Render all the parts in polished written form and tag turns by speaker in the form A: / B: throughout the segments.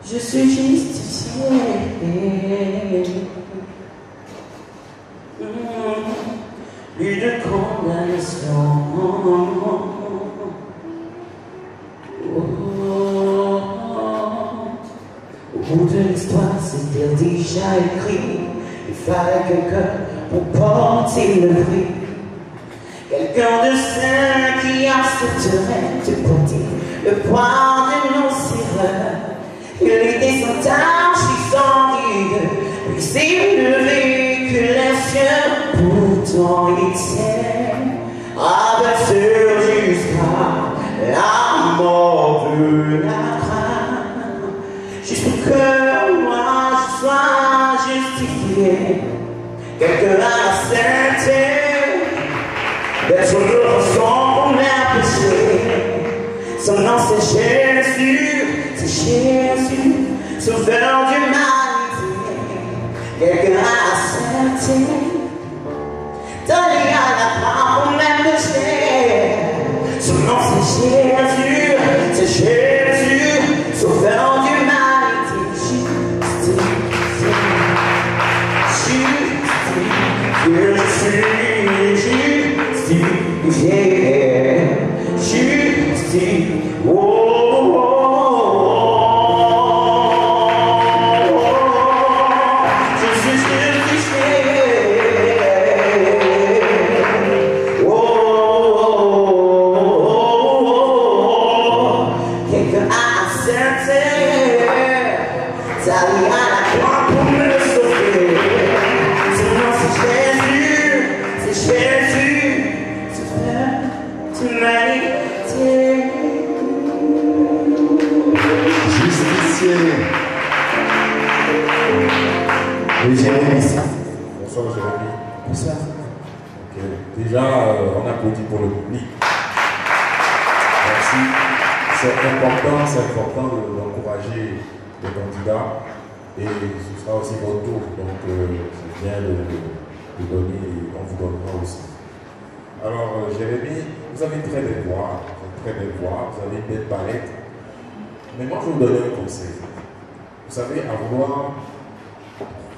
A: Je suis justifié. Plus de condamnation. Au bout de l'histoire, c'était déjà écrit. Il fallait quelqu'un pour porter le prix. Quelqu'un de sain qui accepterait de porter le poids de nos erreurs. Il était sans tâche, sans guide, puis s'est levé que les cieux. Pourtant il tient abattu jusqu'à la mort de la crainte. Juste pour que moi je sois justifié. Quelqu'un a accepté d'être heureux sans mes péchés. Son nom c'est Jésus, sauveur d'humanité. Quelqu'un a accepté donner à la part pour mes péchés. Son nom c'est Jésus, sauveur d'humanité. Justice, oh, oh, oh, oh. Je suis justifié. Oh, oh, oh, oh. Quelqu'un a accepté d'aller à la croix pour me sauver. Son nom c'est Jésus, sauveur d'humanité.
B: Justicier. Oui, Jérémy.
C: Bonsoir Jérémy.
B: Bonsoir.
C: Okay. Déjà, on applaudit pour le public. Merci. C'est important d'encourager les candidats et ce sera aussi votre tour. Donc, c'est bien de donner et on vous donnera aussi. Alors, Jérémy, vous avez une très belle voix, vous avez une belle palette. Mais moi, je vais vous donner un conseil. Vous savez, à vouloir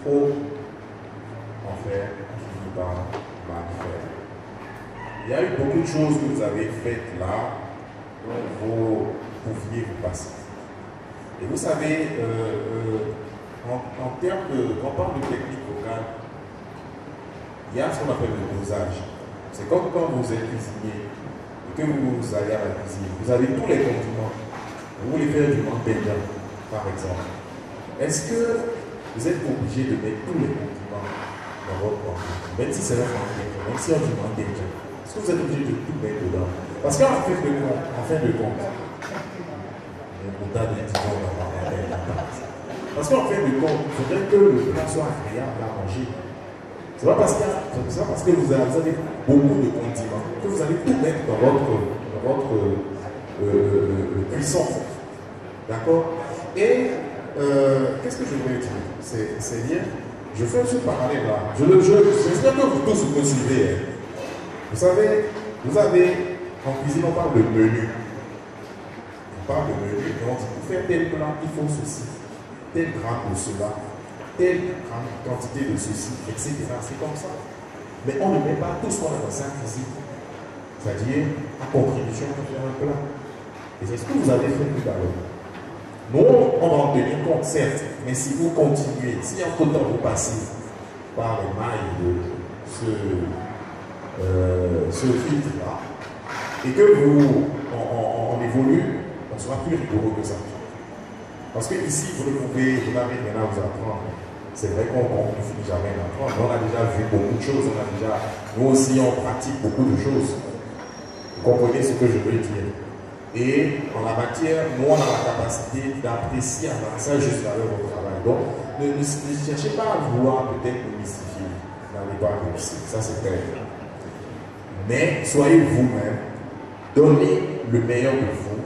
C: trop en faire, on finit par mal faire. Il y a eu beaucoup de choses que vous avez faites là, dont vous pouviez vous passer. Et vous savez, en termes de, quand on parle de technique vocale, il y a ce qu'on appelle le dosage. C'est comme quand vous êtes cuisinier et que vous allez à la cuisine, vous avez tous les condiments. Vous voulez faire du mandélian, par exemple. Est-ce que vous êtes obligé de mettre tous les condiments dans votre mandélian, même si c'est un mandélian, même si on dit mandélian? Est-ce que vous êtes obligé de tout mettre dedans? Parce qu'en fin de compte, parce qu'en fin de compte, il faudrait que le plat soit agréable à manger. C'est pas parce que vous avez beaucoup de condiments que vous allez tout mettre dans votre cuisson. D'accord? Et qu'est-ce que je voulais dire? C'est bien. Je fais ce parallèle-là. J'espère que vous tous me suivez. Hein. Vous savez, en cuisine, on parle de menu. On parle de menu et on dit pour faire tel plat, il faut ceci, tel gramme de cela, telle quantité de ceci, etc. C'est comme ça. Mais on ne met pas tout ce qu'on a dans sa cuisine. C'est-à-dire, à contribution pour faire un plat. Et c'est ce que vous avez fait tout à l'heure. Nous, on va en tenir compte, certes, mais si vous continuez, si en temps vous passez par les mailles de ce filtre-là, et que on évolue, on sera plus rigoureux que ça. Parce que ici, vous n'avez rien à vous apprendre. C'est vrai qu'on ne finit jamais d'apprendre. On a déjà vu beaucoup de choses, nous aussi, on pratique beaucoup de choses. Vous comprenez ce que je veux dire? Et en la matière, nous, on a la capacité d'apprécier ça juste à l'heure au travail. Donc, ne cherchez pas à vouloir peut-être nous mystifier. Vous n'allez pas réussir. Ça, c'est clair. Mais soyez vous-même. Donnez le meilleur de vous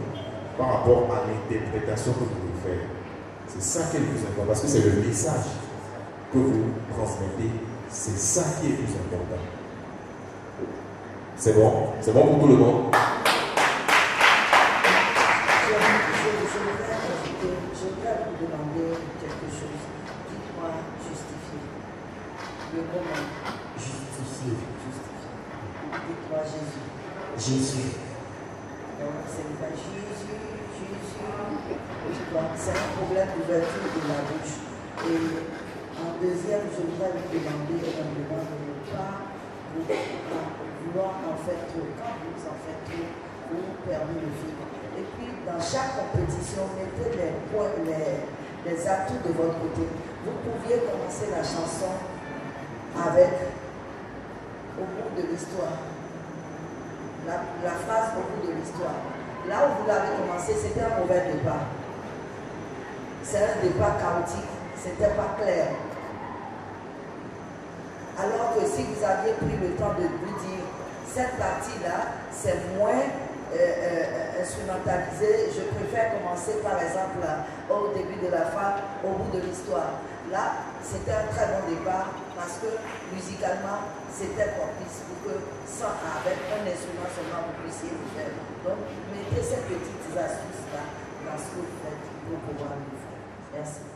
C: par rapport à l'interprétation que vous voulez faire. C'est ça qui est le plus important. Parce que c'est le message que vous transmettez. C'est ça qui est le plus important. C'est bon? C'est bon pour tout le monde?
A: Je voudrais demander
D: Comment? Justifié. Dites-moi Jésus.
A: Jésus.
D: Donc, c'est pas Jésus. Donc, c'est un problème d'ouverture de la bouche. Et en deuxième, je voudrais vous demander énormément de ne pas vouloir en faire trop. Quand vous en faites trop, vous perdez le fil. Et puis, dans chaque compétition, mettez les atouts de votre côté. Vous pouviez commencer la chanson avec au bout de l'histoire. La phrase au bout de l'histoire. Là où vous l'avez commencé, c'était un mauvais départ. C'est un départ chaotique. C'était pas clair. Alors que si vous aviez pris le temps de vous dire, cette partie-là, c'est moins instrumentalisé, je préfère commencer par exemple au début de la phrase, au bout de l'histoire. Là, c'était un très bon départ parce que musicalement, c'était propice pour que, avec un instrument seulement, vous puissiez le faire. Donc, mettez ces petites astuces-là dans ce que vous faites pour pouvoir le faire. Merci.